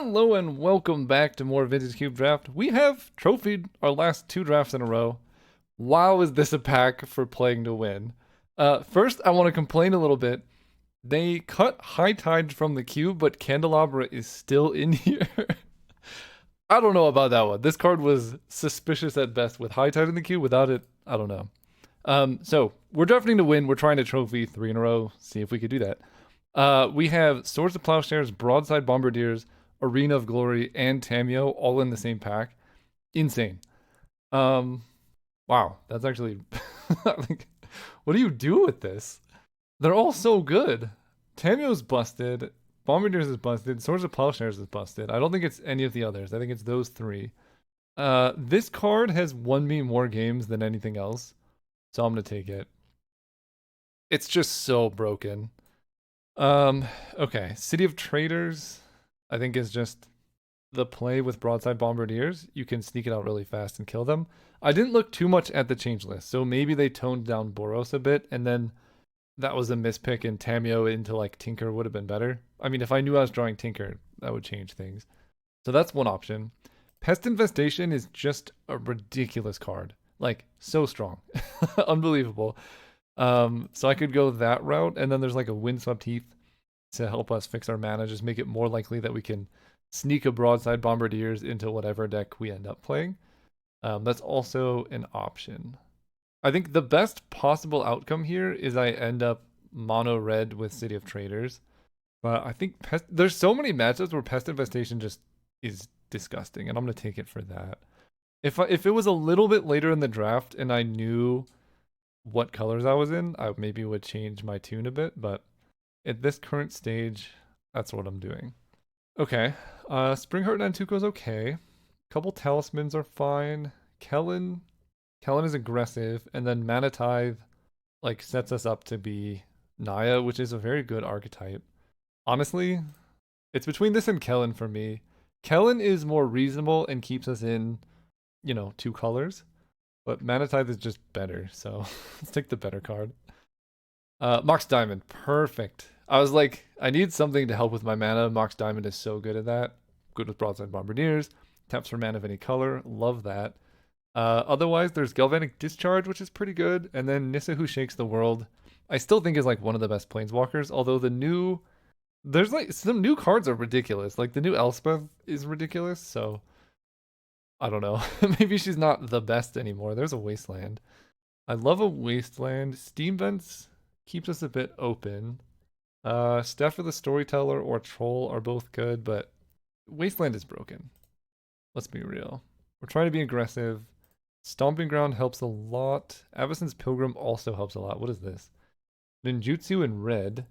Hello and welcome back to more Vintage Cube Draft. We have trophied our last two drafts in a row. Wow, is this a pack for playing to win? First, I want to complain a little bit. They cut High Tide from the cube, but Candelabra is still in here. I don't know about that one. This card was suspicious at best with High Tide in the cube. Without it, I don't know. So we're drafting to win. We're trying to trophy 3 in a row. See if we could do that. We have Swords of Plowshares, Broadside Bombardiers, Arena of Glory, and Tameo all in the same pack. Insane. Wow, that's actually like, what do you do with this? They're all so good. Tameo's busted. Bombardiers is busted. Swords of Plowshares is busted. I don't think it's any of the others. I think it's those three. This card has won me more games than anything else, so I'm gonna take it. It's just so broken. Okay. City of Traders, I think, is just the play with Broadside Bombardiers. You can sneak it out really fast and kill them. I didn't look too much at the change list, so maybe they toned down Boros a bit, and then that was a mispick, and Tameo into like Tinker would have been better. I mean, if I knew I was drawing Tinker, that would change things. So that's one option. Pest Infestation is just a ridiculous card. Like, so strong. Unbelievable. So I could go that route, and then there's like a Windswept Heath to help us fix our mana, just make it more likely that we can sneak a Broadside Bombardiers into whatever deck we end up playing. That's also an option. I think the best possible outcome here is I end up mono red with City of Traders. But I think there's so many matchups where Pest Infestation just is disgusting, and I'm going to take it for that. If it was a little bit later in the draft and I knew what colors I was in, I maybe would change my tune a bit, but at this current stage, that's what I'm doing. Okay, Springheart Nantuko's okay. Couple Talismans are fine. Kellen is aggressive, and then Mana Tithe like sets us up to be Naya, which is a very good archetype. Honestly, it's between this and Kellen for me. Kellen is more reasonable and keeps us in, two colors. But Mana Tithe is just better, so let's take the better card. Mox Diamond, perfect. I was like, I need something to help with my mana. Mox Diamond is so good at that. Good with Broadside Bombardiers. Taps for mana of any color. Love that. Otherwise, there's Galvanic Discharge, which is pretty good. And then Nissa Who Shakes the World, I still think is like one of the best Planeswalkers. Although there's like some new cards are ridiculous. Like the new Elspeth is ridiculous, so I don't know. Maybe she's not the best anymore. There's a Wasteland. I love a Wasteland. Steam Vents keeps us a bit open. Staff of the Storyteller or Troll are both good, but Wasteland is broken. Let's be real. We're trying to be aggressive. Stomping Ground helps a lot. Avacyn's Pilgrim also helps a lot. What is this? Ninjutsu in red.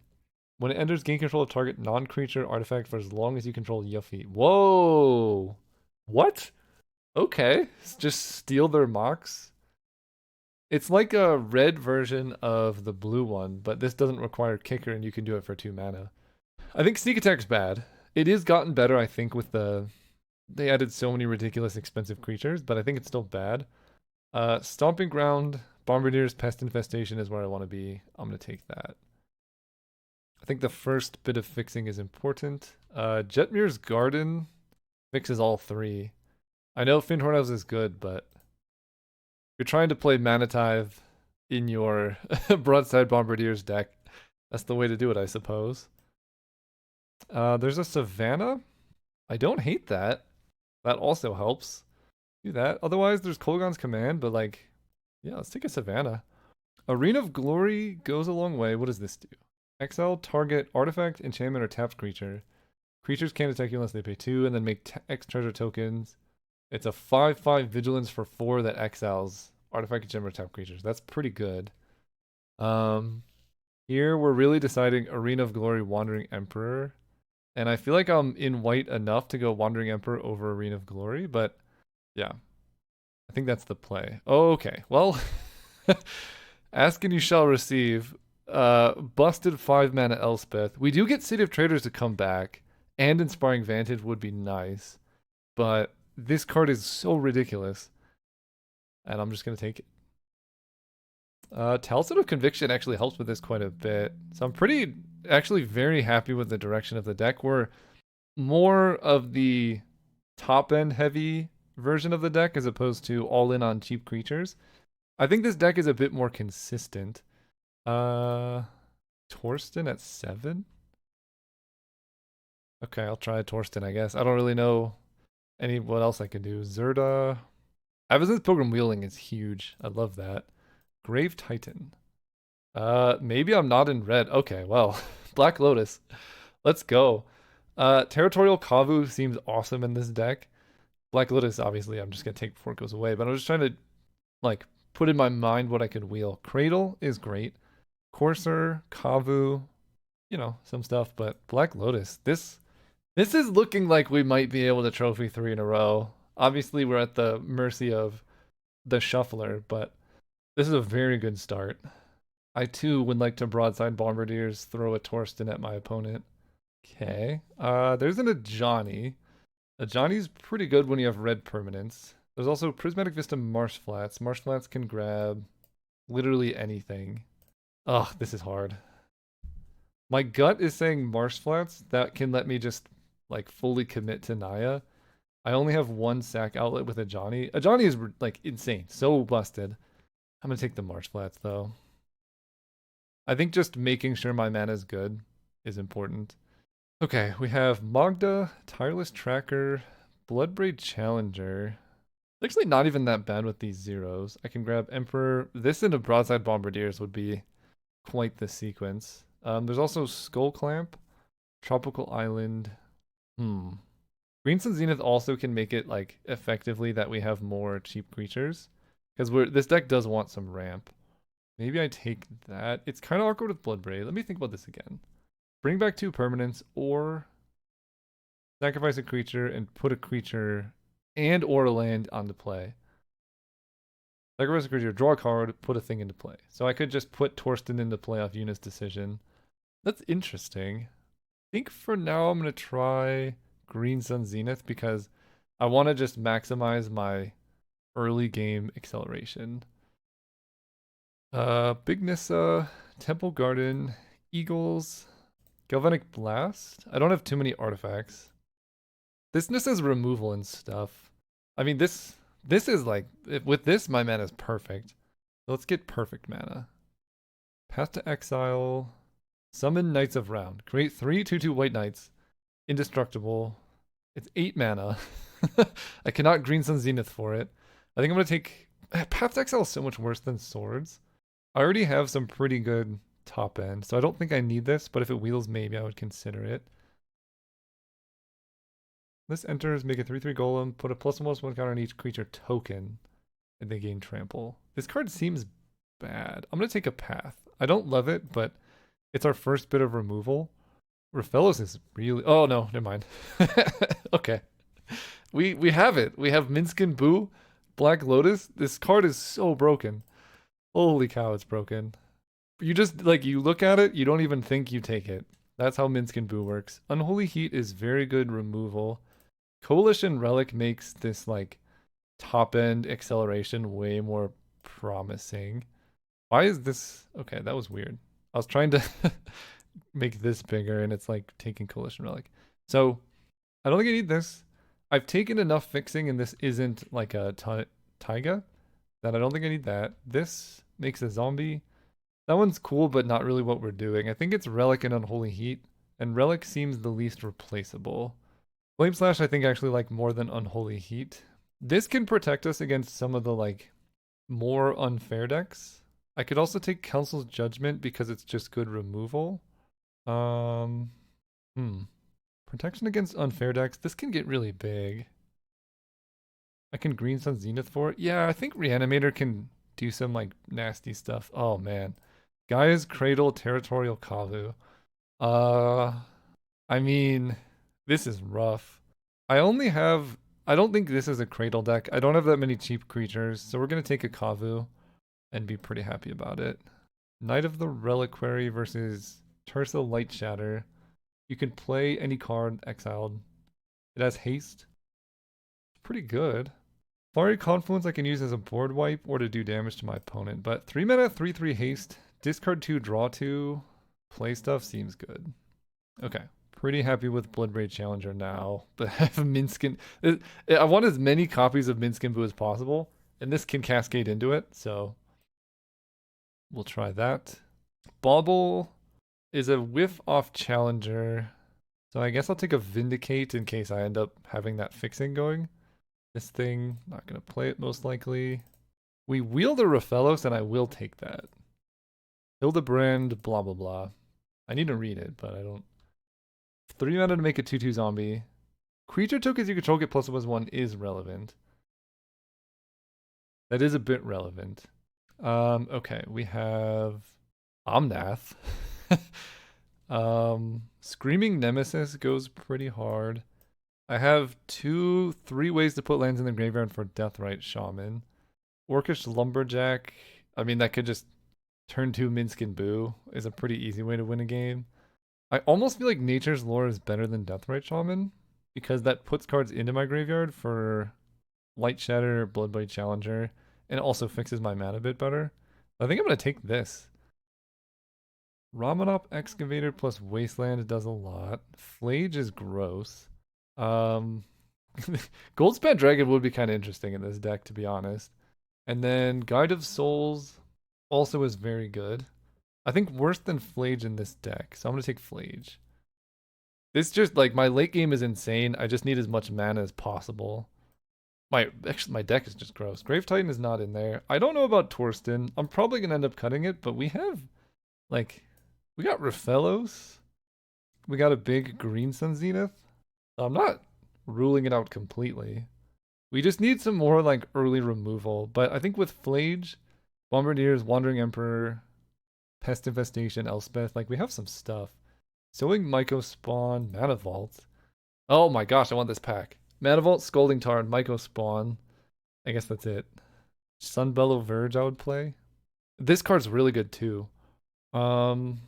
When it enters, gain control of target non-creature artifact for as long as you control Yuffie. Whoa! What? Okay, just steal their Mox. It's like a red version of the blue one, but this doesn't require kicker and you can do it for 2 mana. I think Sneak Attack's bad. It is gotten better, I think, with they added so many ridiculous expensive creatures, but I think it's still bad. Stomping Ground, Bombardier's Pest Infestation is where I want to be. I'm going to take that. I think the first bit of fixing is important. Jetmir's Garden fixes all 3. I know Fyndhorn Elves is good, but you're trying to play Mana Tithe in your Broadside Bombardiers deck. That's the way to do it, I suppose. There's a Savannah. I don't hate that. That also helps. Do that. Otherwise, there's Kolaghan's Command, but like, yeah, let's take a Savannah. Arena of Glory goes a long way. What does this do? Exile target artifact, enchantment, or tapped creature. Creatures can't attack you unless they pay 2, and then make X treasure tokens. It's a 5/5 vigilance for 4 that exiles artifact, enchantment, or tapped creatures. That's pretty good. Here we're really deciding Arena of Glory, Wandering Emperor. And I feel like I'm in white enough to go Wandering Emperor over Arena of Glory, but yeah. I think that's the play. Okay, well, ask and you shall receive. Busted 5 mana Elspeth. We do get City of Traders to come back, and Inspiring Vantage would be nice, but this card is so ridiculous, and I'm just going to take it. Talisman of Conviction actually helps with this quite a bit, so I'm actually very happy with the direction of the deck. We're more of the top end heavy version of the deck as opposed to all in on cheap creatures. I think this deck is a bit more consistent. Uh, Torsten at 7? Okay, I'll try Torsten, I guess. I don't really know what else I can do. Zerda. Avacyn's Pilgrim Wheeling is huge. I love that. Grave Titan. Maybe I'm not in red. Okay, well, Black Lotus. Let's go. Territorial Kavu seems awesome in this deck. Black Lotus, obviously, I'm just gonna take before it goes away, but I was just trying to like put in my mind what I could wheel. Cradle is great. Courser, Kavu, some stuff, but Black Lotus. This is looking like we might be able to trophy 3 in a row. Obviously, we're at the mercy of the shuffler, but this is a very good start. I too would like to broadside bombardiers, throw a Torsten at my opponent. Okay. There's an Ajani. Ajani's pretty good when you have red permanents. There's also Prismatic Vista Marsh Flats. Marsh Flats can grab literally anything. Ugh, this is hard. My gut is saying Marsh Flats. That can let me just like fully commit to Naya. I only have one sack outlet with Ajani. Ajani is like insane. So busted. I'm gonna take the Marsh Flats though. I think just making sure my mana is good is important. Okay, we have Magda, Tireless Tracker, Bloodbraid Challenger. Actually not even that bad with these zeros. I can grab Emperor. This into Broadside Bombardiers would be quite the sequence. There's also Skull Clamp, Tropical Island. Green Sun Zenith also can make it like effectively that we have more cheap creatures. Because this deck does want some ramp. Maybe I take that. It's kind of awkward with Bloodbraid. Let me think about this again. Bring back 2 permanents or sacrifice a creature and put a creature and or a land onto play. Sacrifice a creature, draw a card, put a thing into play. So I could just put Torsten into play off Yuna's decision. That's interesting. I think for now I'm going to try Green Sun Zenith because I want to just maximize my early game acceleration. Big Nissa, Temple Garden, Eagles, Galvanic Blast. I don't have too many artifacts. This Nissa's removal and stuff. I mean, this is like, with this, my mana is perfect. So let's get perfect mana. Path to Exile. Summon Knights of Round. Create 3 2/2 White Knights. Indestructible. It's 8 mana. I cannot Green Sun Zenith for it. I think I'm going to take... Path to Exile is so much worse than Swords. I already have some pretty good top end, so I don't think I need this, but if it wheels, maybe I would consider it. This enters, make a 3/3 golem, put a +1/+1 counter on each creature token, and they gain trample. This card seems bad. I'm going to take a path. I don't love it, but it's our first bit of removal. Raphaelos is really... Oh, no, never mind. Okay. We have it. We have Minskin Boo, Black Lotus. This card is so broken. Holy cow, it's broken. You just, like, you look at it, you don't even think you take it. That's how Minskin Boo works. Unholy Heat is very good removal. Coalition Relic makes this, like, top-end acceleration way more promising. Why is this... Okay, that was weird. I was trying to make this bigger, and it's, like, taking Coalition Relic. So, I don't think I need this. I've taken enough fixing, and this isn't, like, a Taiga, that I don't think I need that. This makes a zombie. That one's cool, but not really what we're doing. I think it's Relic and Unholy Heat, and Relic seems the least replaceable. Flame Slash I think actually like more than Unholy Heat. This can protect us against some of the like more unfair decks. I could also take Council's Judgment because it's just good removal. Protection against unfair decks. This can get really big. I can Green Sun Zenith for it. Yeah, I think Reanimator can do some like nasty stuff. Oh man. Gaia's Cradle, Territorial Kavu. I mean, this is rough. I don't think this is a Cradle deck. I don't have that many cheap creatures, so we're going to take a Kavu and be pretty happy about it. Knight of the Reliquary versus Tersa Light Shatter. You can play any card exiled. It has haste. Pretty good. Fiery Confluence I can use as a board wipe or to do damage to my opponent, but 3 mana, 3/3 haste, discard 2, draw 2, play stuff seems good. Okay, pretty happy with Bloodbraid Challenger now, but I have Minskin. I want as many copies of Minskin Boo as possible, and this can cascade into it, so we'll try that. Bauble is a whiff off Challenger, so I guess I'll take a Vindicate in case I end up having that fixing going. This thing, not going to play it most likely. We wield a Raphaelos, and I will take that. Hildebrand, blah, blah, blah. I need to read it, but I don't. 3 mana to make a 2/2 zombie. Creature tokens you control get +1/+1 is relevant. That is a bit relevant. Okay, we have Omnath. Screaming Nemesis goes pretty hard. I have 3 ways to put lands in the graveyard for Deathrite Shaman. Orcish Lumberjack. I mean, that could just turn 2 Minskin Boo is a pretty easy way to win a game. I almost feel like Nature's Lore is better than Deathrite Shaman because that puts cards into my graveyard for Light Shatter, Bloodblade Challenger, and it also fixes my mana a bit better. I think I'm going to take this. Ramanop Excavator plus Wasteland does a lot. Flage is gross. Goldspan Dragon would be kind of interesting in this deck, to be honest. And then Guide of Souls also is very good. I think worse than Flage in this deck, so I'm going to take Flage. This just, like, my late game is insane. I just need as much mana as possible. My deck is just gross. Grave Titan is not in there. I don't know about Torsten. I'm probably going to end up cutting it, but we have, like, we got Raphaelos. We got a big Green Sun Zenith. So I'm not ruling it out completely. We just need some more, like, early removal. But I think with Flage, Bombardiers, Wandering Emperor, Pest Infestation, Elspeth, like, we have some stuff. Sowing Myco Spawn, Mana Vault. Oh my gosh, I want this pack. Mana Vault, Scalding Tarn, Myco Spawn. I guess that's it. Sunbellow Verge I would play. This card's really good too. Myco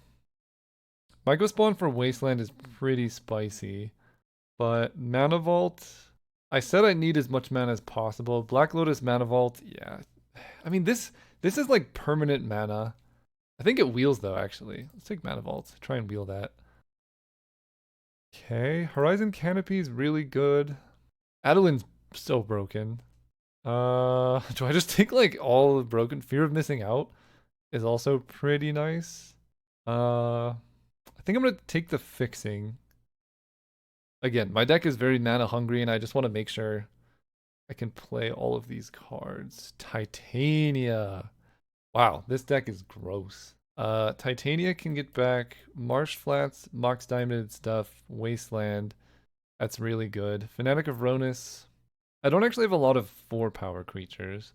Spawn for Wasteland is pretty spicy. But Mana Vault, I said I need as much mana as possible. Black Lotus Mana Vault, yeah. I mean, this is like permanent mana. I think it wheels though, actually. Let's take Mana Vault. Try and wheel that. Okay, Horizon Canopy is really good. Adeline's so broken. Do I just take like all the broken? Fear of Missing Out is also pretty nice. I think I'm gonna take the fixing. Again, my deck is very mana hungry and I just want to make sure I can play all of these cards. Titania. Wow, this deck is gross. Titania can get back Marsh Flats, Mox Diamond stuff, Wasteland. That's really good. Fanatic of Ronus. I don't actually have a lot of 4-power creatures.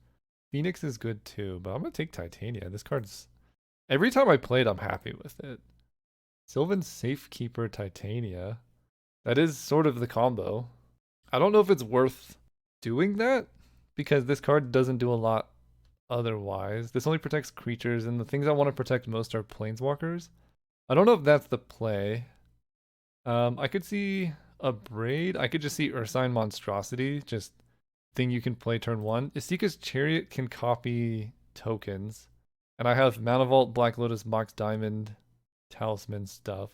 Phoenix is good too, but I'm going to take Titania. This card's... Every time I play it, I'm happy with it. Sylvan Safekeeper Titania. That is sort of the combo. I don't know if it's worth doing that, because this card doesn't do a lot otherwise. This only protects creatures, and the things I want to protect most are planeswalkers. I don't know if that's the play. I could see a Braid. I could just see Ursine Monstrosity, just thing you can play turn 1. Isika's Chariot can copy tokens, and I have Mana Vault, Black Lotus, Mox Diamond, Talisman stuff.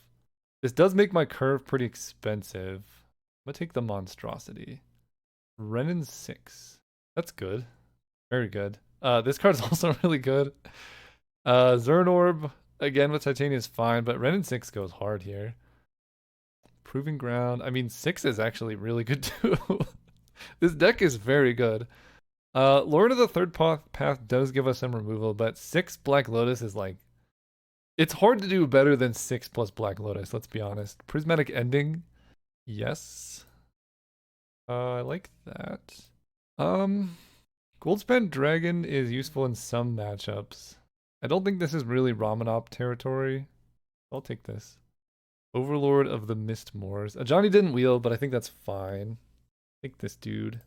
This does make my curve pretty expensive. I'm gonna take the Monstrosity. Renin 6. That's good. Very good. This card's also really good. Zernorb, again with Titania is fine, but Renin 6 goes hard here. Proving Ground. I mean, 6 is actually really good too. This deck is very good. Lord of the Third Path does give us some removal, but 6 Black Lotus is like... It's hard to do better than 6 plus Black Lotus, let's be honest. Prismatic Ending. Yes. I like that. Goldspan Dragon is useful in some matchups. I don't think this is really Ramanop territory. I'll take this. Overlord of the Mist Moors. Ajani didn't wheel, but I think that's fine. Take this dude.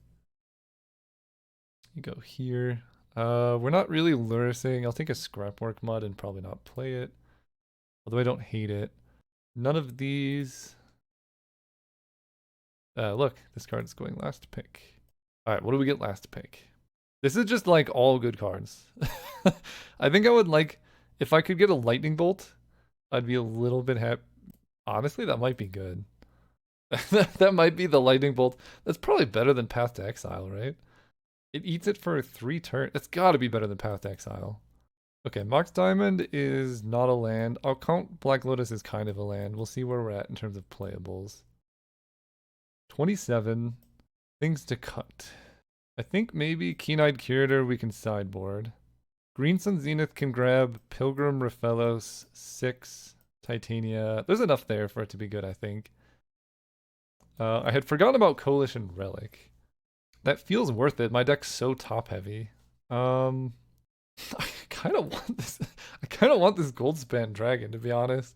You go here. We're not really lurising. I'll take a Scrapwork Mud and probably not play it. Although I don't hate it. None of these. Look, this card is going last pick. Alright, what do we get last pick? This is just like all good cards. I think I would like, if I could get a Lightning Bolt, I'd be a little bit Honestly, that might be good. That might be the lightning bolt. That's probably better than Path to Exile, right? It eats it for 3 turns. It's got to be better than Path to Exile. Okay, Mox Diamond is not a land. I'll count Black Lotus as kind of a land. We'll see where we're at in terms of playables. 27. Things to cut. I think maybe Keen-Eyed Curator we can sideboard. Green Sun Zenith can grab Pilgrim, Raphellos, 6, Titania. There's enough there for it to be good, I think. I had forgotten about Coalition Relic. That feels worth it. My deck's so top heavy. I kind of want this. I kind of want this Goldspan Dragon, to be honest.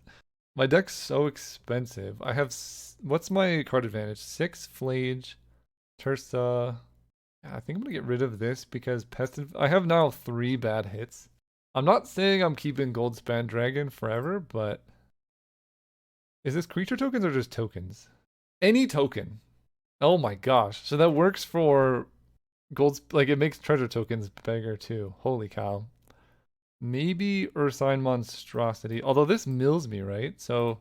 My deck's so expensive. I have what's my card advantage? 6 Flage, Tursa. Yeah, I think I'm gonna get rid of this because I have now 3 bad hits. I'm not saying I'm keeping Goldspan Dragon forever, but is this creature tokens or just tokens? Any token. Oh my gosh. So that works for gold's, like it makes treasure tokens bigger too. Holy cow. Maybe Ursine Monstrosity. Although this mills me, right? So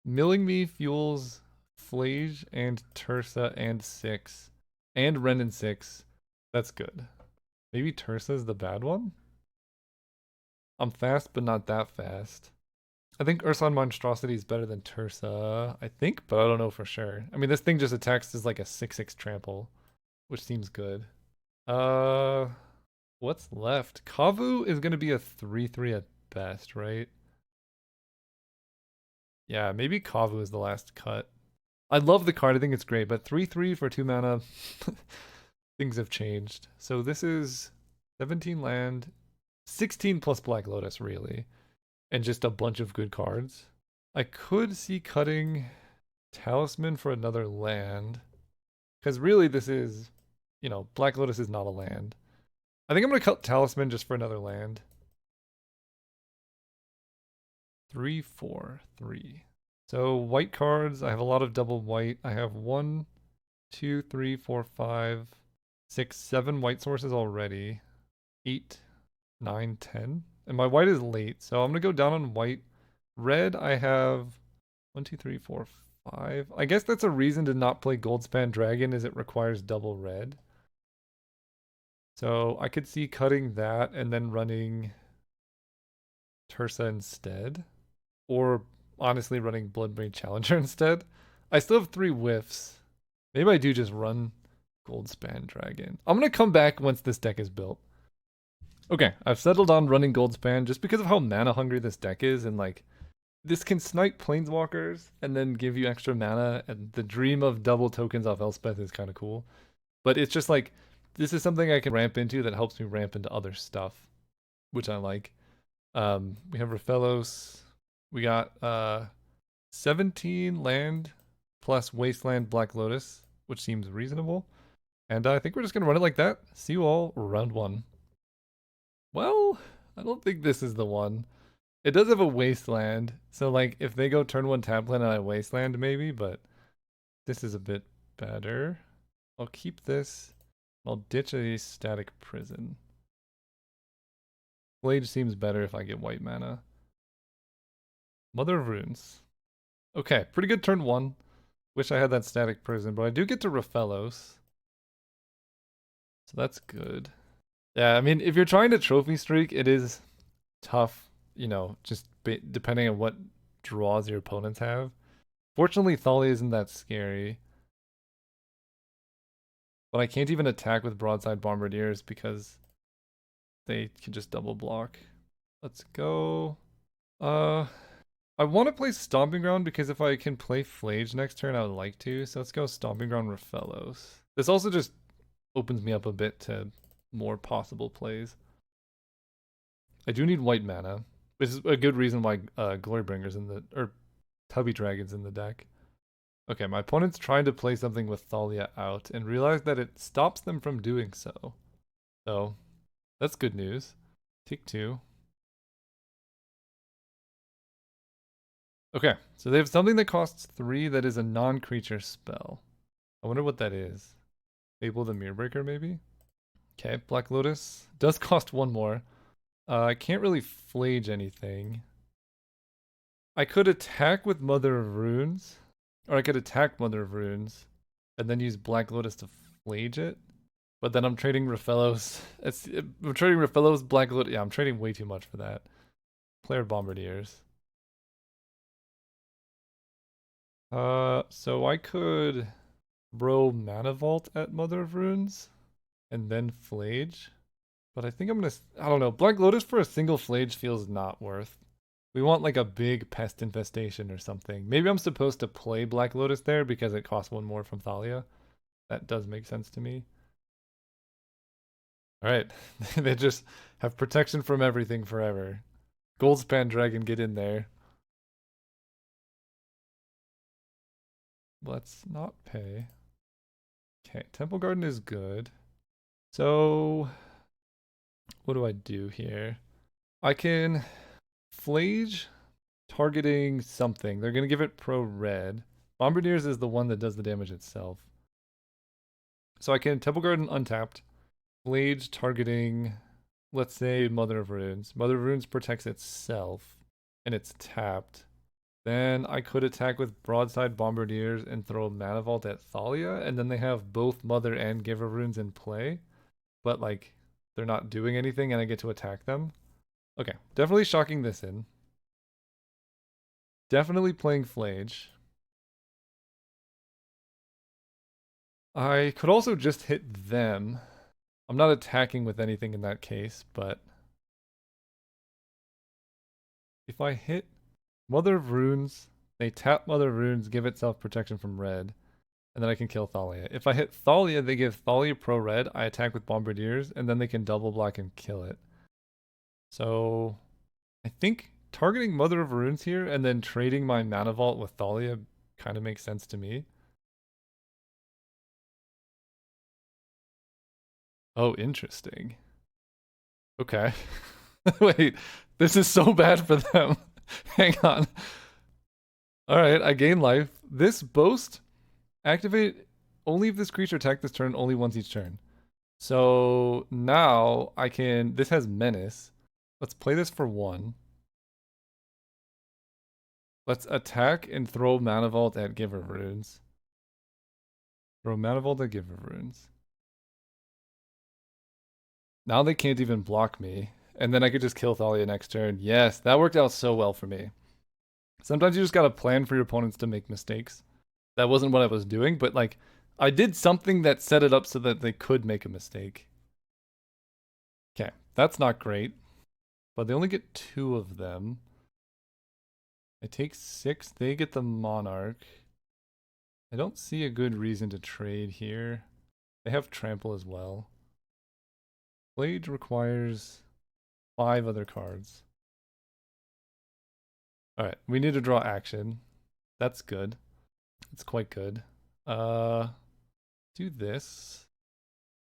milling me fuels Flage and Tursa and 6. And Ren and 6. That's good. Maybe Tursa's the bad one? I'm fast, but not that fast. I think Ursine Monstrosity is better than Tursa, I think, but I don't know for sure. I mean, this thing just attacks as like a 6/6 trample, which seems good. Uh, what's left? Kavu is gonna be a 3/3 at best, right? Yeah, maybe Kavu is the last cut. I love the card, I think it's great, but 3/3 for 2 mana, things have changed. So this is 17 land, 16 plus Black Lotus, really, and just a bunch of good cards. I could see cutting Talisman for another land, because really this is, Black Lotus is not a land. I think I'm going to cut Talisman just for another land. 3, 4, 3. So white cards, I have a lot of double white. I have 1, 2, 3, 4, 5, 6, 7 white sources already. 8, 9, 10. And my white is late, so I'm going to go down on white. Red, I have 1, 2, 3, 4, 5. I guess that's a reason to not play Goldspan Dragon, is it requires double red. So I could see cutting that and then running Tursa instead. Or honestly running Bloodbraid Challenger instead. I still have 3 whiffs. Maybe I do just run Goldspan Dragon. I'm going to come back once this deck is built. Okay, I've settled on running Goldspan just because of how mana hungry this deck is, and like this can snipe planeswalkers and then give you extra mana, and the dream of double tokens off Elspeth is kind of cool. But it's just like this is something I can ramp into that helps me ramp into other stuff, which I like. We have Raphellos. We got 17 land plus Wasteland Black Lotus, which seems reasonable. And I think we're just going to run it like that. See you all round 1. Well, I don't think this is the one. It does have a Wasteland. So like if they go turn 1 tap land and I Wasteland maybe, but this is a bit better. I'll keep this. I'll ditch a Static Prison. Blade seems better if I get white mana. Mother of Runes. Okay, pretty good turn 1. Wish I had that Static Prison, but I do get to Raphellos. So that's good. Yeah, I mean, if you're trying to trophy streak, it is tough, just depending on what draws your opponents have. Fortunately, Thalia isn't that scary. But I can't even attack with Broadside Bombardiers because they can just double block. Let's go. I want to play Stomping Ground because if I can play Flage next turn, I would like to. So let's go Stomping Ground Raphellos. This also just opens me up a bit to more possible plays. I do need white mana, which is a good reason why Glorybringer's or Tubby Dragon's in the deck. Okay, my opponent's trying to play something with Thalia out and realize that it stops them from doing so. So, that's good news. Take 2. Okay, so they have something that costs 3 that is a non-creature spell. I wonder what that is. Fable the Mirrorbreaker, maybe? Okay, Black Lotus does cost 1 more. I can't really Flage anything. I could attack with Mother of Runes, or I could attack Mother of Runes, and then use Black Lotus to flage it. But then I'm trading Rafellos. I'm trading Rafellos, Black Lotus. Yeah, I'm trading way too much for that. Player Bombardiers. So I could throw Mana Vault at Mother of Runes and then Flage. But I think I'm gonna. I don't know. Black Lotus for a single Flage feels not worth. We want like a big pest infestation or something. Maybe I'm supposed to play Black Lotus there because it costs one more from Thalia. That does make sense to me. All right, they just have protection from everything forever. Goldspan Dragon, get in there. Let's not pay. Okay, Temple Garden is good. So, what do I do here? I can Flage targeting something. They're going to give it pro red. Bombardiers is the one that does the damage itself. So I can Temple Garden untapped. Flage targeting, let's say, Mother of Runes. Mother of Runes protects itself, and it's tapped. Then I could attack with Broadside Bombardiers and throw Mana Vault at Thalia, and then they have both Mother and Giver Runes in play, but like they're not doing anything and I get to attack them. Okay, definitely shocking this in. Definitely playing Flage. I could also just hit them. I'm not attacking with anything in that case, but if I hit Mother of Runes, they tap Mother of Runes, give itself protection from red, and then I can kill Thalia. If I hit Thalia, they give Thalia pro red, I attack with Bombardiers, and then they can double block and kill it. So I think targeting Mother of Runes here and then trading my Mana Vault with Thalia kind of makes sense to me. Oh, interesting. Okay. Wait, this is so bad for them. Hang on. All right, I gain life. This boast activate only if this creature attacked this turn only once each turn. So now I can. This has menace. Let's play this for one. Let's attack and throw Mana Vault at Giver Runes. Throw Mana Vault at Giver Runes. Now they can't even block me. And then I could just kill Thalia next turn. Yes, that worked out so well for me. Sometimes you just gotta plan for your opponents to make mistakes. That wasn't what I was doing, but like, I did something that set it up so that they could make a mistake. Okay, that's not great. But they only get 2 of them. I take 6, they get the Monarch. I don't see a good reason to trade here. They have Trample as well. Blade requires 5 other cards. Alright, we need to draw action. That's good. It's quite good. Do this.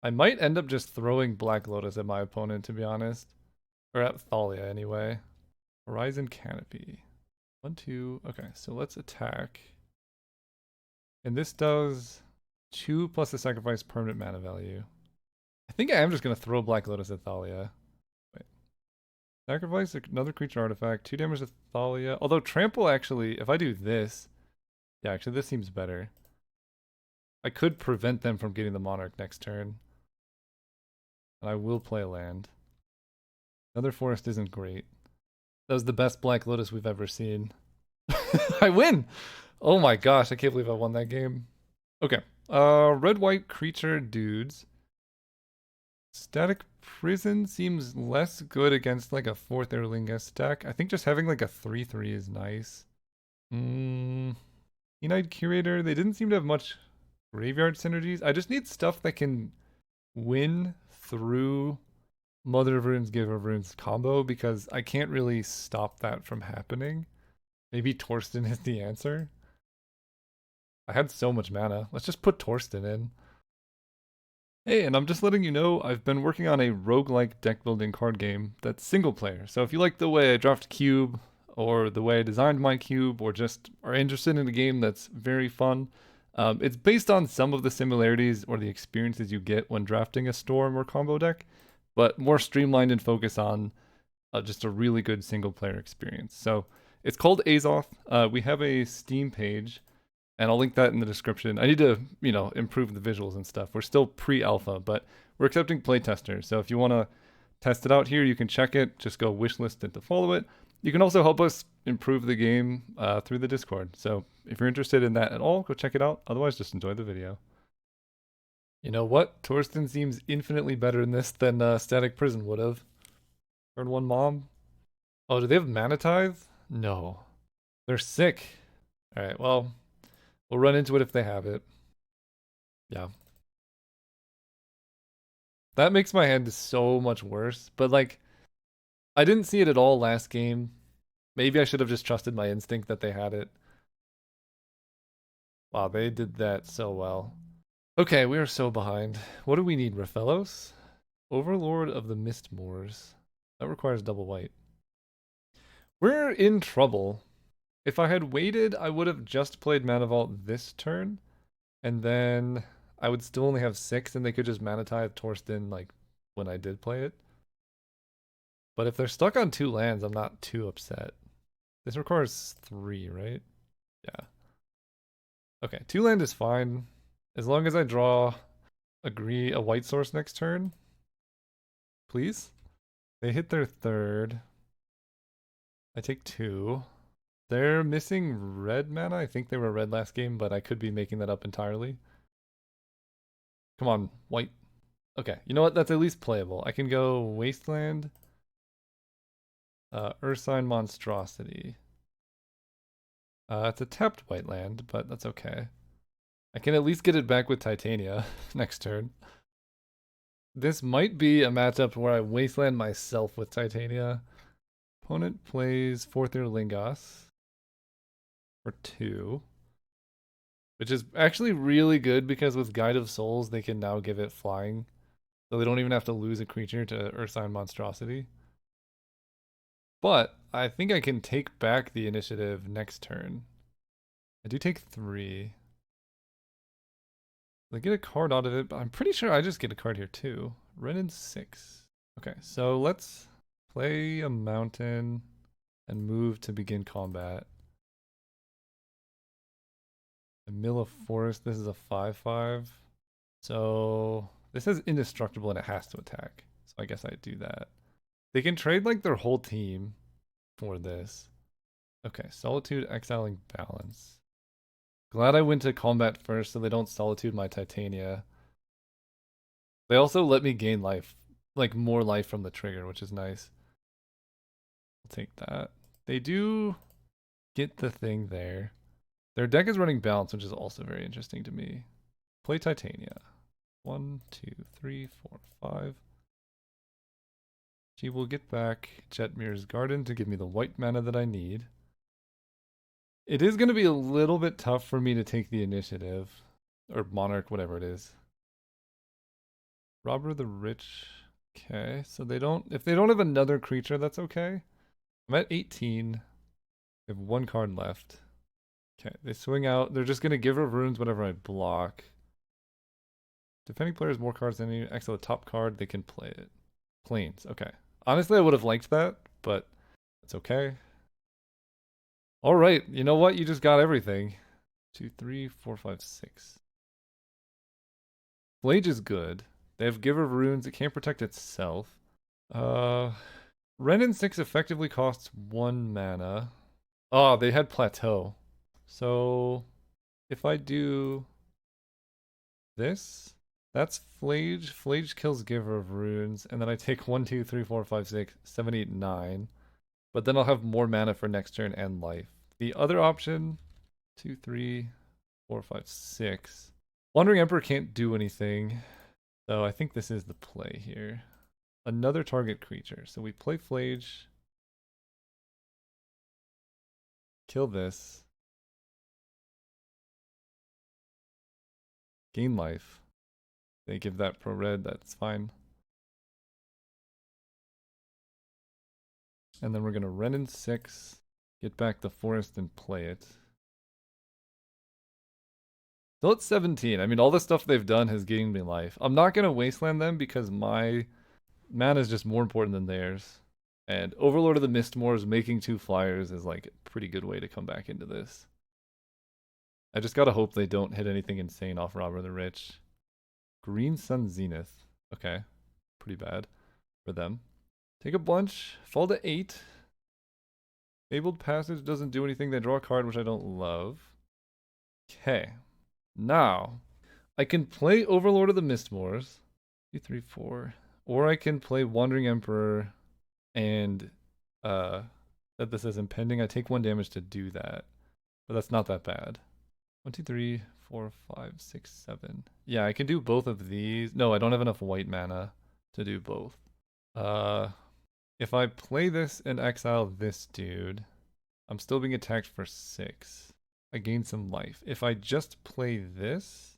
I might end up just throwing Black Lotus at my opponent, to be honest. Or at Thalia, anyway. Horizon Canopy. 1, 2. Okay, so let's attack. And this does 2 plus a sacrifice permanent mana value. I think I am just going to throw Black Lotus at Thalia. Wait. Sacrifice another creature artifact. 2 damage to Thalia. Although Trample actually, if I do this... Yeah, actually this seems better. I could prevent them from getting the Monarch next turn. And I will play a land. Another forest isn't great. That was the best Black Lotus we've ever seen. I win! Oh my gosh, I can't believe I won that game. Okay. Red-white creature dudes. Static Prison seems less good against like a 4th Erlinga deck. I think just having like a 3/3 is nice. Keen-Eyed Curator, they didn't seem to have much graveyard synergies. I just need stuff that can win through Mother of Runes, Giver of Runes combo because I can't really stop that from happening. Maybe Torsten is the answer. I had so much mana. Let's just put Torsten in. Hey, and I'm just letting you know I've been working on a roguelike deck building card game that's single player. So if you like the way I draft cube, or the way I designed my cube, or just are interested in a game that's very fun, it's based on some of the similarities or the experiences you get when drafting a Storm or combo deck, but more streamlined and focused on just a really good single player experience. So It's called Azoth. We have a Steam page, and I'll link that in the description. I need to, improve the visuals and stuff. We're still pre-alpha, but we're accepting playtesters. So if you want to test it out here, you can check it. Just go wishlist it to follow it. You can also help us improve the game through the Discord. So if you're interested in that at all, go check it out. Otherwise, just enjoy the video. You know what? Torsten seems infinitely better in this than Static Prison would have. Turn one mom. Oh, do they have Mana Tithe? No. They're sick. Alright, well, we'll run into it if they have it. Yeah. That makes my hand so much worse, but like, I didn't see it at all last game. Maybe I should have just trusted my instinct that they had it. Wow, they did that so well. Okay, we are so behind. What do we need, Raphaelos? Overlord of the Mistmoors. That requires double white. We're in trouble. If I had waited, I would have just played Mana Vault this turn, and then I would still only have 6, and they could just Mana Tithe Torsten, like, when I did play it. But if they're stuck on 2 lands, I'm not too upset. This requires 3, right? Yeah. Okay, 2 land is fine. As long as I draw a white source next turn. Please? They hit their 3rd. I take 2. They're missing red mana. I think they were red last game, but I could be making that up entirely. Come on, white. Okay, you know what? That's at least playable. I can go Wasteland. Ursine Monstrosity. It's a tapped white land, but that's okay. I can at least get it back with Titania next turn. This might be a matchup where I Wasteland myself with Titania. Opponent plays 4th Ear Lingos for 2. Which is actually really good because with Guide of Souls, they can now give it flying. So they don't even have to lose a creature to Ursine Monstrosity. But I think I can take back the initiative next turn. I do take 3. They get a card out of it, but I'm pretty sure I just get a card here too. Renin 6. Okay, so let's play a mountain and move to begin combat. A Mill of Forest, this is a 5/5. So this is indestructible and it has to attack. So I guess I do that. They can trade like their whole team for this. Okay, Solitude, exiling Balance. Glad I went to combat first so they don't Solitude my Titania. They also let me gain life, like more life from the trigger, which is nice. I'll take that. They do get the thing there. Their deck is running Balance, which is also very interesting to me. Play Titania. 1, 2, 3, 4, 5. She will get back Jetmir's Garden to give me the white mana that I need. It is going to be a little bit tough for me to take the initiative. Or Monarch, whatever it is. Robber the Rich. Okay, so if they don't have another creature, that's okay. I'm at 18. They have 1 card left. Okay, they swing out. They're just going to give her runes whenever I block. Defending player has more cards than you. Exile the top card, they can play it. Plains, okay. Honestly, I would have liked that, but it's okay. All right, you know what? You just got everything. 2, 3, 4, 5, 6. Flage is good. They have Giver of Runes. It can't protect itself. Renin 6 effectively costs 1 mana. Oh, they had Plateau. So if I do this, that's Flage. Flage kills Giver of Runes, and then I take 1, 2, 3, 4, 5, 6, 7, 8, 9. But then I'll have more mana for next turn and life. The other option, 2, 3, 4, 5, 6. Wandering Emperor can't do anything. So I think this is the play here. Another target creature. So we play Flage. Kill this. Gain life. They give that pro red, that's fine. And then we're gonna Renin 6, get back the forest and play it. Still at 17. I mean, all the stuff they've done has gained me life. I'm not gonna wasteland them because my mana is just more important than theirs. And Overlord of the Mistmoors making 2 flyers is like a pretty good way to come back into this. I just gotta hope they don't hit anything insane off Robber the Rich. Green Sun Zenith. Okay. Pretty bad for them. Take a bunch. Fall to 8. Fabled Passage doesn't do anything. They draw a card, which I don't love. Okay. Now, I can play Overlord of the Mistmoors. 2, 3, 4. Or I can play Wandering Emperor and set this as impending. I take 1 damage to do that. But that's not that bad. 1, 2, 3, 4, 5, 6, 7. Yeah, I can do both of these. No, I don't have enough white mana to do both. If I play this and exile this dude, I'm still being attacked for 6. I gain some life. If I just play this,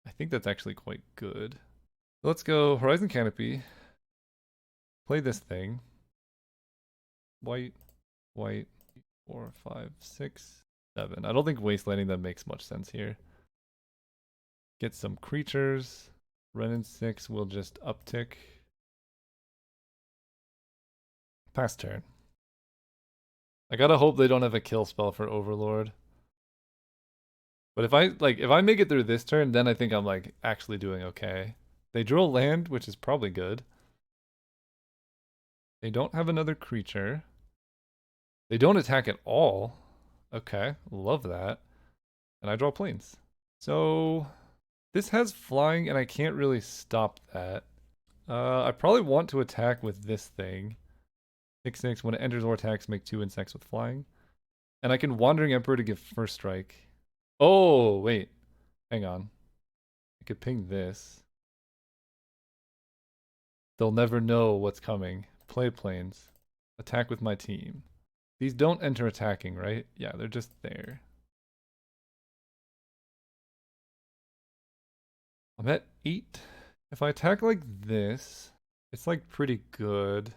I think that's actually quite good. Let's go Horizon Canopy. Play this thing. White, white, 4, 5, 6, 7. I don't think wastelanding them makes much sense here. Get some creatures. Renin 6 will just uptick. Pass turn. I gotta hope they don't have a kill spell for Overlord. But if I make it through this turn, then I think I'm like actually doing okay. They draw land, which is probably good. They don't have another creature. They don't attack at all. Okay, love that. And I draw planes. So this has flying and I can't really stop that. I probably want to attack with this thing. 6/6, when it enters or attacks, make 2 insects with flying. And I can Wandering Emperor to give first strike. Oh, wait. Hang on. I could ping this. They'll never know what's coming. Play planes. Attack with my team. These don't enter attacking, right? Yeah, they're just there. I'm at 8. If I attack like this, it's like pretty good.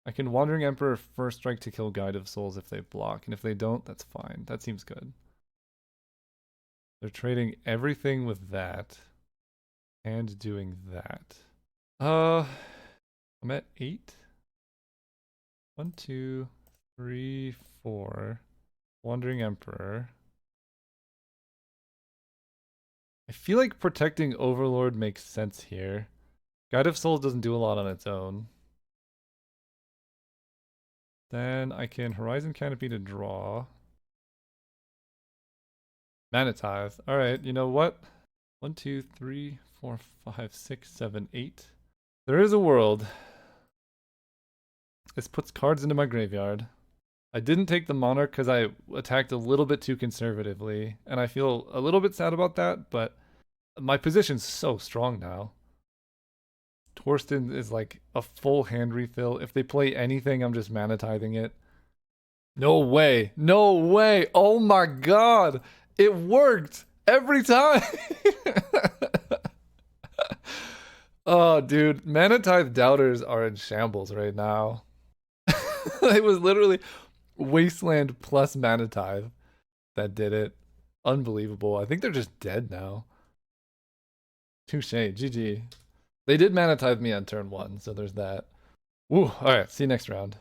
I can Wandering Emperor first strike to kill Guide of Souls if they block, and if they don't, that's fine. That seems good. They're trading everything with that and doing that. I'm at 8. 1, 2, 3, 4. Wandering Emperor. I feel like protecting Overlord makes sense here. Guide of Souls doesn't do a lot on its own. Then I can Horizon Canopy to draw. Mana Tithe. Alright, you know what? 1, 2, 3, 4, 5, 6, 7, 8. There is a world. This puts cards into my graveyard. I didn't take the Monarch because I attacked a little bit too conservatively, and I feel a little bit sad about that, but my position's so strong now. Torsten is like a full hand refill. If they play anything, I'm just mana tithing it. No way. No way. Oh my god. It worked every time. Oh, dude. Mana tithe doubters are in shambles right now. It was literally Wasteland plus Mana tithe that did it. Unbelievable. I think they're just dead now. Touche. GG. They did Mana tithe me on turn 1, so there's that. Woo. Alright, see you next round.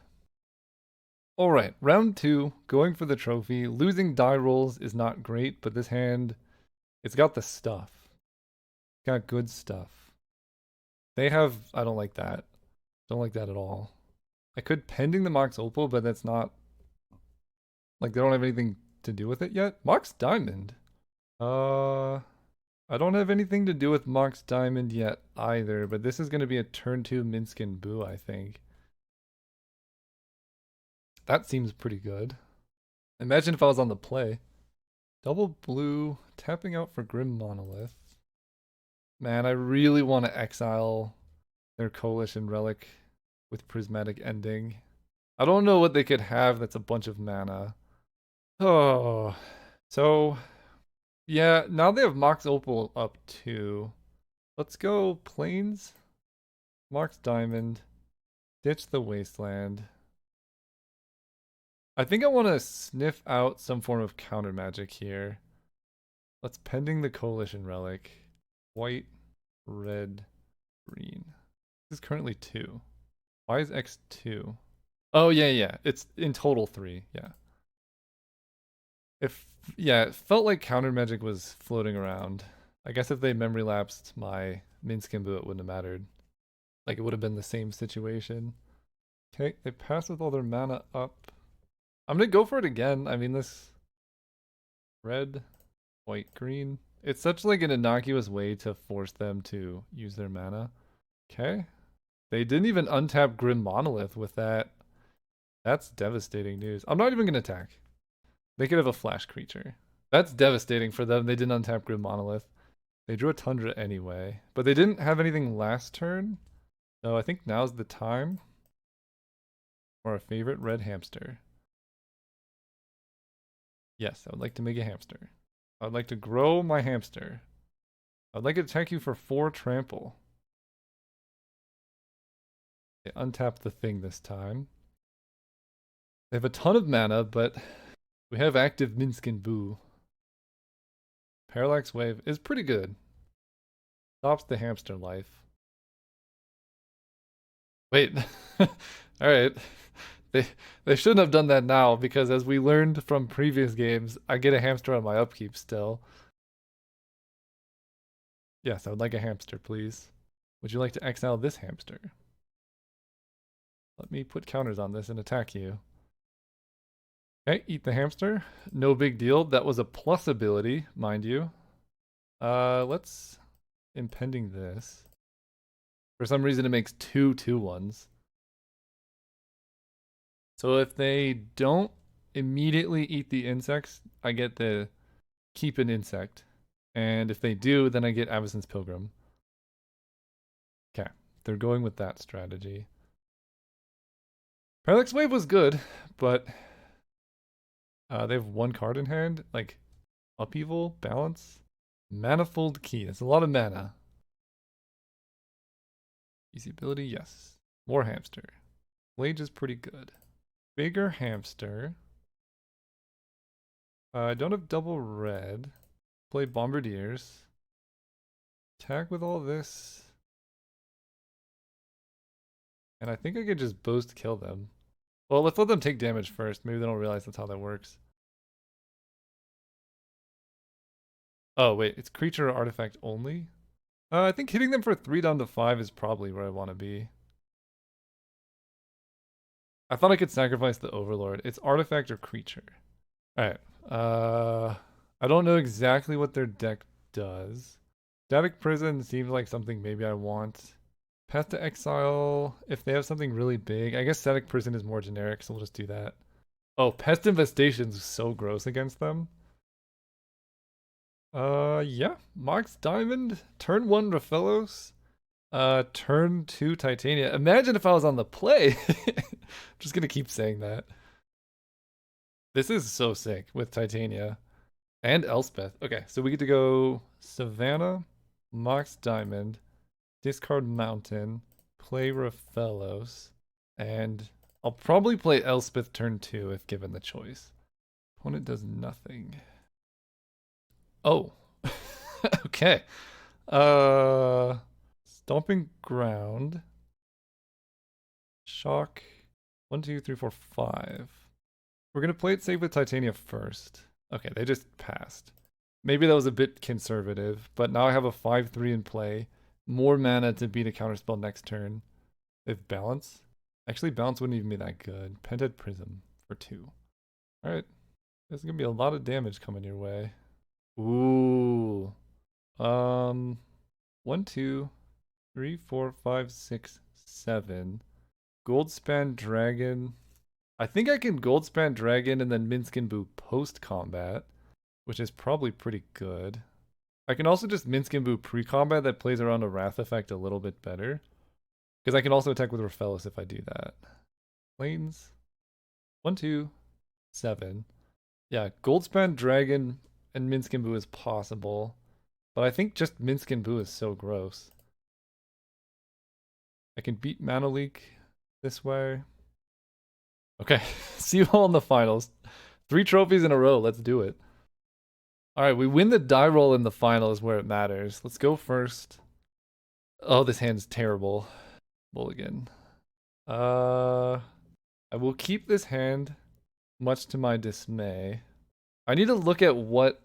Alright, round 2, going for the trophy. Losing die rolls is not great, but this hand, it's got the stuff. It's got good stuff. They have, I don't like that. Don't like that at all. I could pending the Mox Opal, but that's not, like they don't have anything to do with it yet. Mox Diamond. I don't have anything to do with Mox Diamond yet either, but this is going to be a turn 2 Minskin Boo, I think. That seems pretty good. Imagine if I was on the play. Double blue, tapping out for Grim Monolith. Man, I really want to exile their Coalition Relic with Prismatic Ending. I don't know what they could have that's a bunch of mana. Oh, so yeah, now they have Mox Opal up too. Let's go Plains, Mox Diamond, ditch the Wasteland. I think I want to sniff out some form of counter magic here. Let's pending the Coalition Relic. White, red, green. This is currently 2. Why is X 2? Oh, yeah, yeah. It's in total 3. Yeah. If Yeah, it felt like counter magic was floating around. I guess if they memory lapsed my Minskimbu, it wouldn't have mattered. Like it would have been the same situation. Okay, they pass with all their mana up. I'm gonna go for it again. I mean, this red, white, green. It's such like an innocuous way to force them to use their mana. Okay. They didn't even untap Grim Monolith with that. That's devastating news. I'm not even gonna attack. They could have a flash creature. That's devastating for them. They didn't untap Grim Monolith. They drew a Tundra anyway, but they didn't have anything last turn. So I think now's the time for our favorite red hamster. Yes, I would like to make a hamster. I would like to grow my hamster. I would like to attack you for 4 trample. They untap the thing this time. They have a ton of mana, but we have active Minskin Boo. Parallax Wave is pretty good. Stops the hamster life. Wait. Alright. They shouldn't have done that now, because as we learned from previous games, I get a hamster on my upkeep still. Yes, I would like a hamster, please. Would you like to exile this hamster? Let me put counters on this and attack you. Okay, eat the hamster. No big deal. That was a plus ability, mind you. Let's impending this. For some reason, it makes 2/2/1s. So if they don't immediately eat the insects, I get to keep an insect. And if they do, then I get Avacyn's Pilgrim. Okay, they're going with that strategy. Parallax Wave was good, but they have 1 card in hand, like Upheaval, Balance, Manifold Key. That's a lot of mana. Easy ability, yes. More hamster. Blade is pretty good. Bigger hamster. I don't have double red. Play Bombardiers. Attack with all this. And I think I could just boast kill them. Well, let's let them take damage first. Maybe they don't realize that's how that works. Oh, wait. It's creature or artifact only? I think hitting them for 3 down to 5 is probably where I want to be. I thought I could sacrifice the Overlord. It's artifact or creature. Alright. I don't know exactly what their deck does. Static Prison seems like something maybe I want. Path to Exile, if they have something really big. I guess Static Prison is more generic, so we'll just do that. Oh, Pest Infestation is so gross against them. Yeah. Mox Diamond, turn 1 Raphaelos, turn 2 Titania. Imagine if I was on the play. I'm just gonna keep saying that. This is so sick with Titania and Elspeth. Okay, so we get to go Savannah, Mox Diamond, discard Mountain, play Raphaelos, and I'll probably play Elspeth turn 2 if given the choice. Opponent does nothing. Oh. Okay. Stomping Ground. Shock. 1, 2, 3, 4, 5. We're gonna play it safe with Titania first. Okay, they just passed. Maybe that was a bit conservative, but now I have a 5/3 in play. More mana to beat a counterspell next turn. They have Balance. Actually, Balance wouldn't even be that good. Pented Prism for 2. Alright. There's gonna be a lot of damage coming your way. Ooh. 1, 2, 3, 4, 5, 6, 7. Goldspan Dragon. I think I can Goldspan Dragon and then Minskin Boo post combat, which is probably pretty good. I can also just Minskin Boo pre-combat that plays around a Wrath effect a little bit better. Because I can also attack with Raphaelos if I do that. Lanes. 1, 2, 7. Yeah, Goldspan Dragon and Minskin Boo is possible. But I think just Minskin Boo is so gross. I can beat Mana Leak this way. Okay, see you all in the finals. 3 trophies in a row, let's do it. Alright, we win the die roll in the final is where it matters. Let's go first. Oh, this hand's terrible. Mulligan. Uh, I will keep this hand, much to my dismay. I need to look at what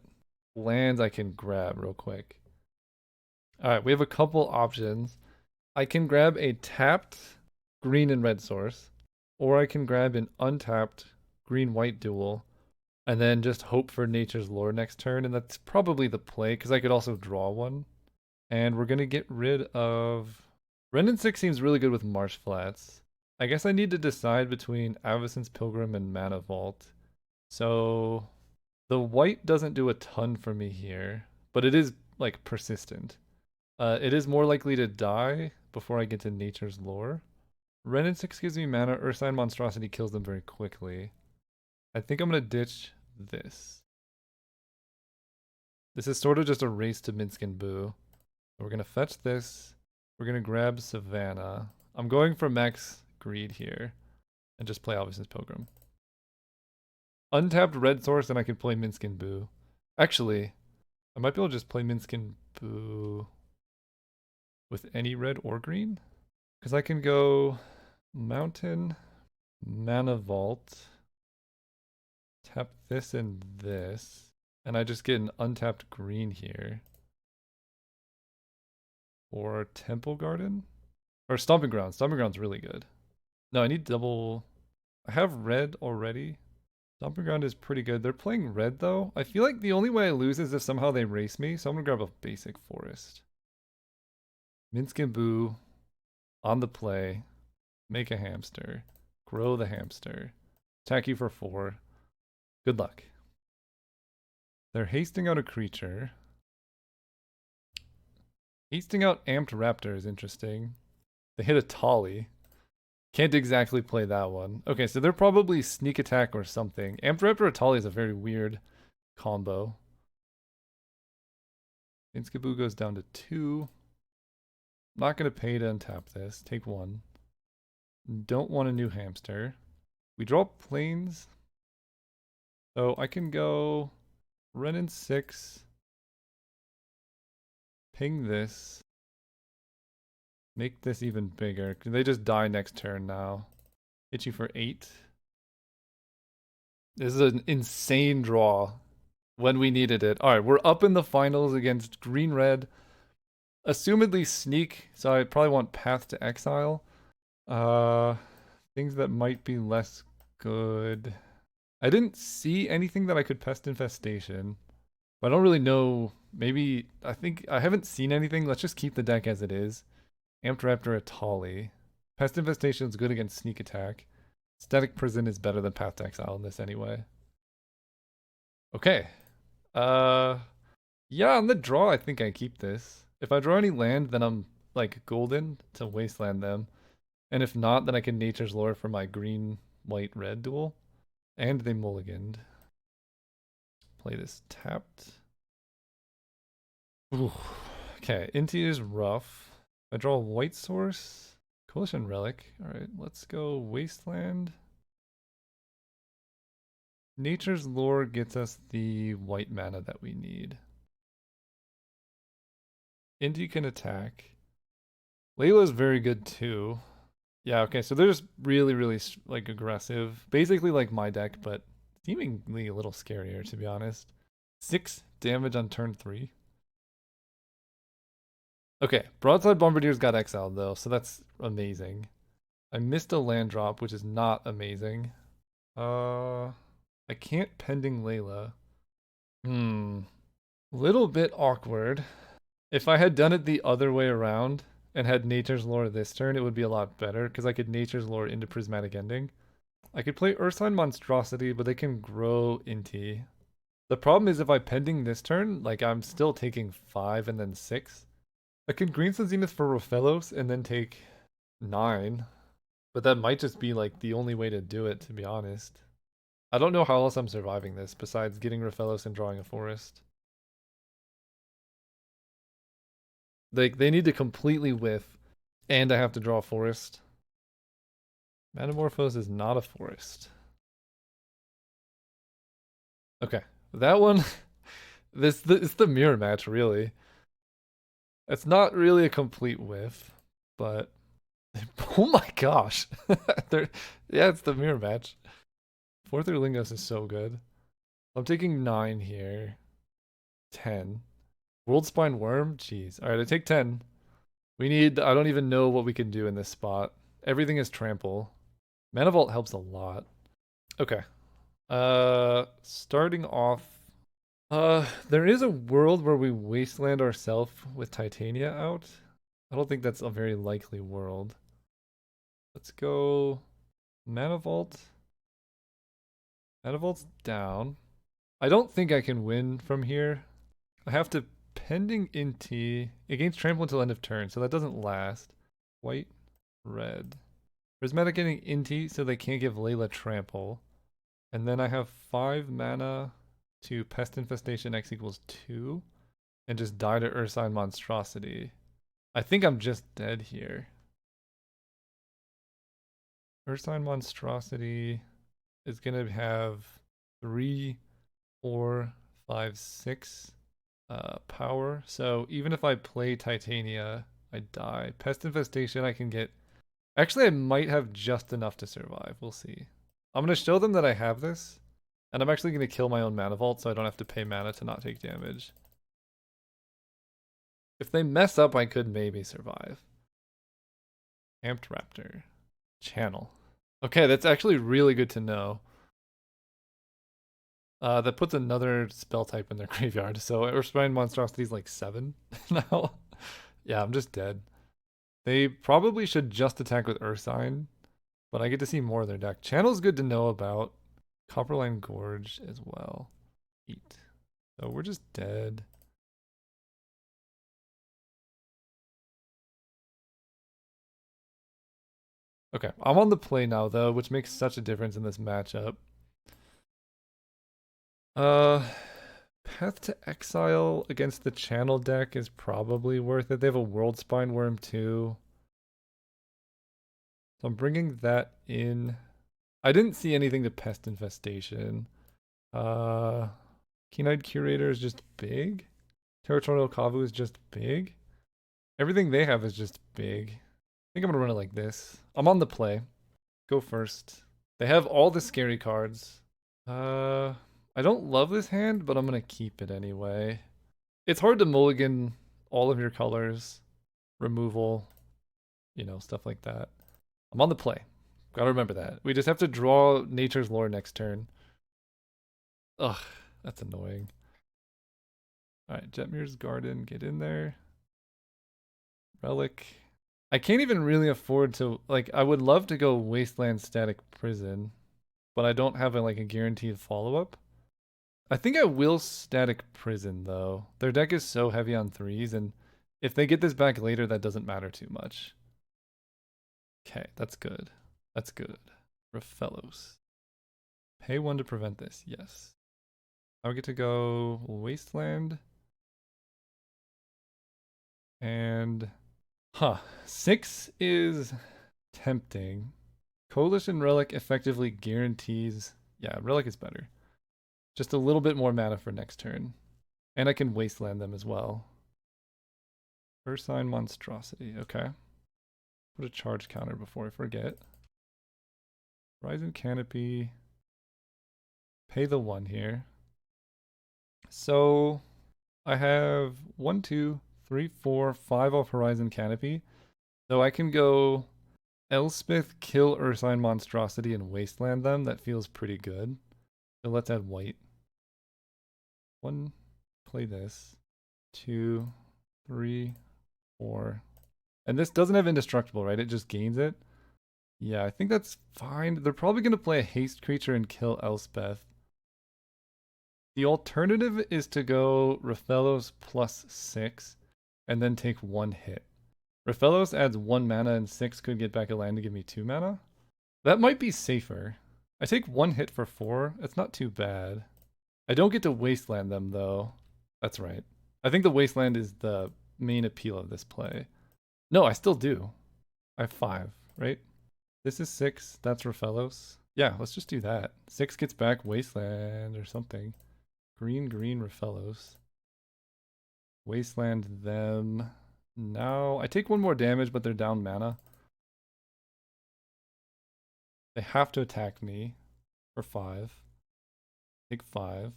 lands I can grab real quick. All right, we have a couple options. I can grab a tapped green and red source, or I can grab an untapped green-white duel, and then just hope for Nature's Lore next turn, and that's probably the play, because I could also draw one. And we're gonna get rid of... Rendon 6 seems really good with Marsh Flats. I guess I need to decide between Avacyn's Pilgrim and Mana Vault. So the white doesn't do a ton for me here, but it is like persistent. It is more likely to die before I get to Nature's Lore. Rendon 6 gives me mana, Ursine Monstrosity kills them very quickly. I think I'm gonna ditch this. This is sort of just a race to Minsc and Boo. We're gonna fetch this. We're gonna grab Savannah. I'm going for max greed here and just play Avacyn's Pilgrim. Untapped red source, and I can play Minsc and Boo. Actually, I might be able to just play Minsc and Boo with any red or green. Because I can go Mountain, Mana Vault, tap this and this, and I just get an untapped green here. Or Temple Garden? Or Stomping Grounds. Stomping Grounds really good. No, I need double... I have red already. Stomping Ground is pretty good. They're playing red though. I feel like the only way I lose is if somehow they race me, so I'm gonna grab a basic forest. Minsc and Boo on the play. Make a hamster. Grow the hamster. Attack you for 4. Good luck. They're hasting out a creature. Hasting out Amped Raptor is interesting. They hit a Tolly. Can't exactly play that one. Okay, so they're probably sneak attack or something. Amped Raptor or Tolly is a very weird combo. Inskaboo goes down to 2. Not going to pay to untap this. Take 1. Don't want a new hamster. We draw planes. So I can go Rendon 6. Ping this. Make this even bigger. They just die next turn now. Hit you for 8. This is an insane draw when we needed it. Alright, we're up in the finals against green-red. Assumedly sneak, so I probably want Path to Exile. Things that might be less good. I didn't see anything that I could Pest Infestation. But I don't really know. Maybe, I haven't seen anything. Let's just keep the deck as it is. Amped Raptor Atali. Pest Infestation is good against Sneak Attack. Static Prison is better than Path to Exile in this anyway. Okay. Yeah, on the draw, I think I keep this. If I draw any land, then I'm like golden to wasteland them. And if not, then I can Nature's Lore for my green, white, red duel. And they mulliganed. Play this tapped. Ooh. Okay, Inti is rough. I draw a white source. Coalition Relic. Alright, let's go Wasteland. Nature's Lore gets us the white mana that we need. Inti can attack. Layla's very good too. Yeah, okay, so they're just really, really like aggressive. Basically like my deck, but seemingly a little scarier to be honest. 6 damage on turn 3. Okay, Broadside Bombardiers got exiled though, so that's amazing. I missed a land drop, which is not amazing. I can't Pending Layla. Little bit awkward. If I had done it the other way around and had Nature's Lore this turn, it would be a lot better because I could Nature's Lore into Prismatic Ending. I could play Ursine Monstrosity, but they can grow Inti. The problem is if I Pending this turn, like I'm still taking 5 and then 6. I can Green Sun Zenith for Rofellos and then take 9. But that might just be like the only way to do it, to be honest. I don't know how else I'm surviving this besides getting Rofellos and drawing a forest. They need to completely whiff, and I have to draw a forest. Metamorphose is not a forest. Okay, that one, it's the mirror match, really. It's not really a complete whiff, but Oh my gosh. They're, yeah, it's the mirror match. 4-3 Lingos is so good. I'm taking 9 here. 10. World Spine Worm? Jeez. Alright, I take 10. We need, I don't even know what we can do in this spot. Everything is trample. Mana Vault helps a lot. Okay. Starting off. There is a world where we wasteland ourselves with Titania out. I don't think that's a very likely world. Let's go Mana Vault. Mana Vault's down. I don't think I can win from here. I have to pending Inti. It gains trample until end of turn, so that doesn't last. White, red. Prismatic getting Inti, so they can't give Layla trample. And then I have 5 mana to Pest Infestation X equals 2 and just die to Ursine Monstrosity. I think I'm just dead here. Ursine Monstrosity is going to have 3, 4, 5, 6 power. So even if I play Titania, I die. Pest Infestation I can get. Actually, I might have just enough to survive. We'll see. I'm going to show them that I have this. And I'm actually going to kill my own mana vault so I don't have to pay mana to not take damage. If they mess up, I could maybe survive. Amped Raptor. Channel. Okay, that's actually really good to know. That puts another spell type in their graveyard. So Ursine Monstrosity is like 7 now. Yeah, I'm just dead. They probably should just attack with Ursine, but I get to see more of their deck. Channel's good to know about. Copperline Gorge as well. Eat. So we're just dead. Okay, I'm on the play now though, which makes such a difference in this matchup. Uh, Path to Exile against the Channel deck is probably worth it. They have a World Spine Worm too. So I'm bringing that in. I didn't see anything to Pest Infestation. Keen-Eyed Curator is just big. Territorial Kavu is just big. Everything they have is just big. I think I'm gonna run it like this. I'm on the play. Go first. They have all the scary cards. I don't love this hand, but I'm gonna keep it anyway. It's hard to mulligan all of your colors, removal, stuff like that. I'm on the play. Gotta remember that. We just have to draw Nature's Lore next turn. Ugh, that's annoying. Alright, Jetmir's Garden, get in there. Relic. I can't even really afford to, I would love to go Wasteland Static Prison, but I don't have a guaranteed follow-up. I think I will Static Prison, though. Their deck is so heavy on 3s, and if they get this back later, that doesn't matter too much. Okay, that's good. That's good. Rafellos. Pay 1 to prevent this, yes. I get to go Wasteland. And, 6 is tempting. Coalition Relic effectively guarantees, yeah, Relic is better. Just a little bit more mana for next turn. And I can Wasteland them as well. Ursine Monstrosity, okay. Put a charge counter before I forget. Horizon Canopy. Pay the 1 here. So I have 1, 2, 3, 4, 5 off Horizon Canopy. So I can go Elspeth, kill Ursine Monstrosity, and Wasteland them. That feels pretty good. So let's add white. 1, play this. 2, 3, 4. And this doesn't have indestructible, right? It just gains it. Yeah, I think that's fine. They're probably going to play a haste creature and kill Elspeth. The alternative is to go Rafellos plus 6 and then take 1 hit. Rafellos adds 1 mana and 6 could get back a land to give me 2 mana. That might be safer. I take 1 hit for 4. It's not too bad. I don't get to Wasteland them though. That's right. I think the Wasteland is the main appeal of this play. No, I still do. I have 5, right? This is 6. That's Rafellos. Yeah, let's just do that. 6 gets back Wasteland or something. Green, Rafellos. Wasteland them. Now, I take 1 more damage, but they're down mana. They have to attack me for 5. Take 5.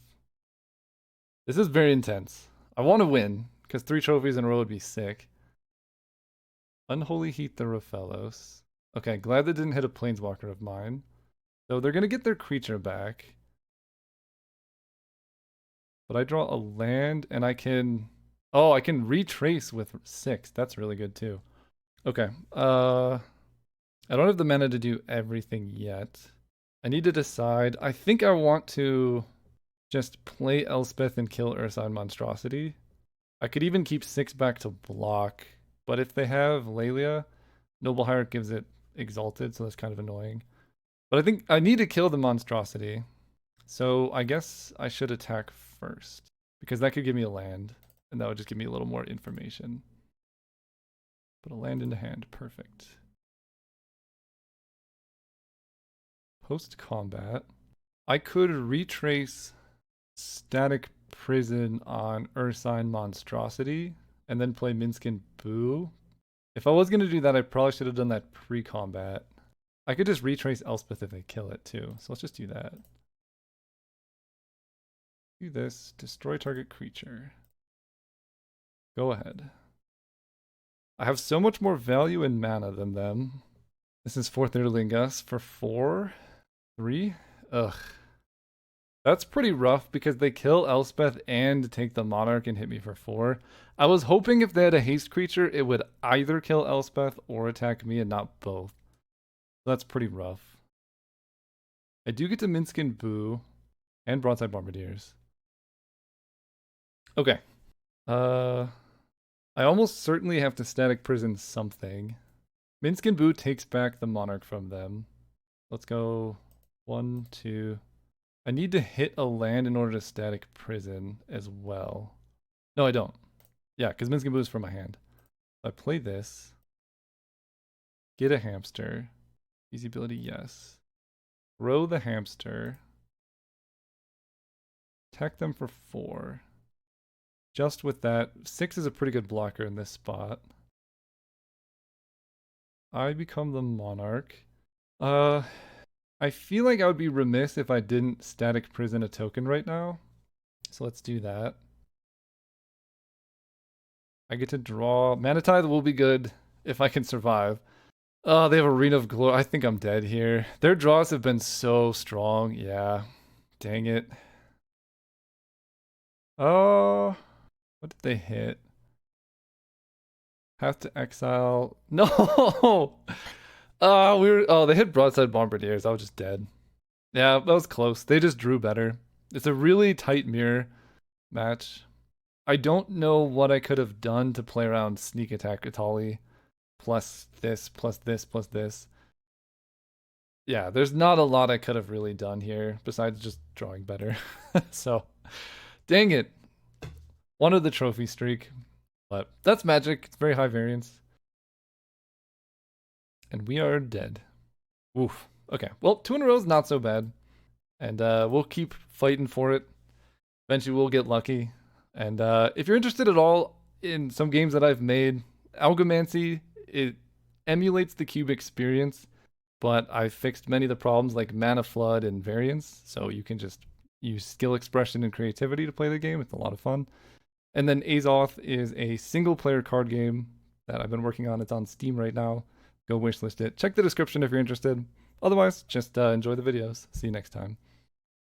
This is very intense. I want to win, because 3 trophies in a row would be sick. Unholy Heat the Rofellos. Okay, glad they didn't hit a planeswalker of mine. So they're going to get their creature back. But I draw a land, and I can... Oh, I can retrace with 6. That's really good, too. Okay. I don't have the mana to do everything yet. I need to decide. I think I want to just play Elspeth and kill Ursine Monstrosity. I could even keep 6 back to block. But if they have Lelia, Noble Hierarch gives it Exalted, so that's kind of annoying. But I think I need to kill the Monstrosity. So I guess I should attack first. Because that could give me a land. And that would just give me a little more information. Put a land into hand. Perfect. Post-combat. I could retrace Static Prison on Ursine Monstrosity. And then play Minskin Boo. If I was going to do that, I probably should have done that pre-combat. I could just retrace Elspeth if they kill it too. So let's just do that. Do this. Destroy target creature. Go ahead. I have so much more value in mana than them. This is 4th Interlingus for 4. 3. Ugh. That's pretty rough because they kill Elspeth and take the Monarch and hit me for 4. I was hoping if they had a haste creature, it would either kill Elspeth or attack me and not both. That's pretty rough. I do get to Minskin Boo and Broadside Bombardiers. Okay. I almost certainly have to Static Prison something. Minskin Boo takes back the Monarch from them. Let's go 1, 2. I need to hit a land in order to Static Prison as well. No, I don't. Yeah, because Minskin Boo is from my hand. I play this. Get a hamster. Easy ability, yes. Throw the hamster. Attack them for 4. Just with that, 6 is a pretty good blocker in this spot. I become the Monarch. I feel like I would be remiss if I didn't Static Prison a token right now. So let's do that. I get to draw. Mana Tithe will be good if I can survive. Oh, they have Arena of Glory. I think I'm dead here. Their draws have been so strong. Yeah. Dang it. Oh. What did they hit? Have to exile. No! They hit Broadside Bombardiers. I was just dead. Yeah, that was close. They just drew better. It's a really tight mirror match. I don't know what I could have done to play around Sneak Attack Atali. Plus this, plus this, plus this. Yeah, there's not a lot I could have really done here besides just drawing better. So, dang it. One of the trophy streak. But that's Magic. It's very high variance. And we are dead. Oof. Okay. Well, 2 in a row is not so bad. And we'll keep fighting for it. Eventually we'll get lucky. And if you're interested at all in some games that I've made, Algomancy, it emulates the Cube experience, but I fixed many of the problems like mana flood and variance, so you can just use skill expression and creativity to play the game. It's a lot of fun. And then Azoth is a single-player card game that I've been working on. It's on Steam right now. Go wishlist it. Check the description if you're interested. Otherwise, just enjoy the videos. See you next time.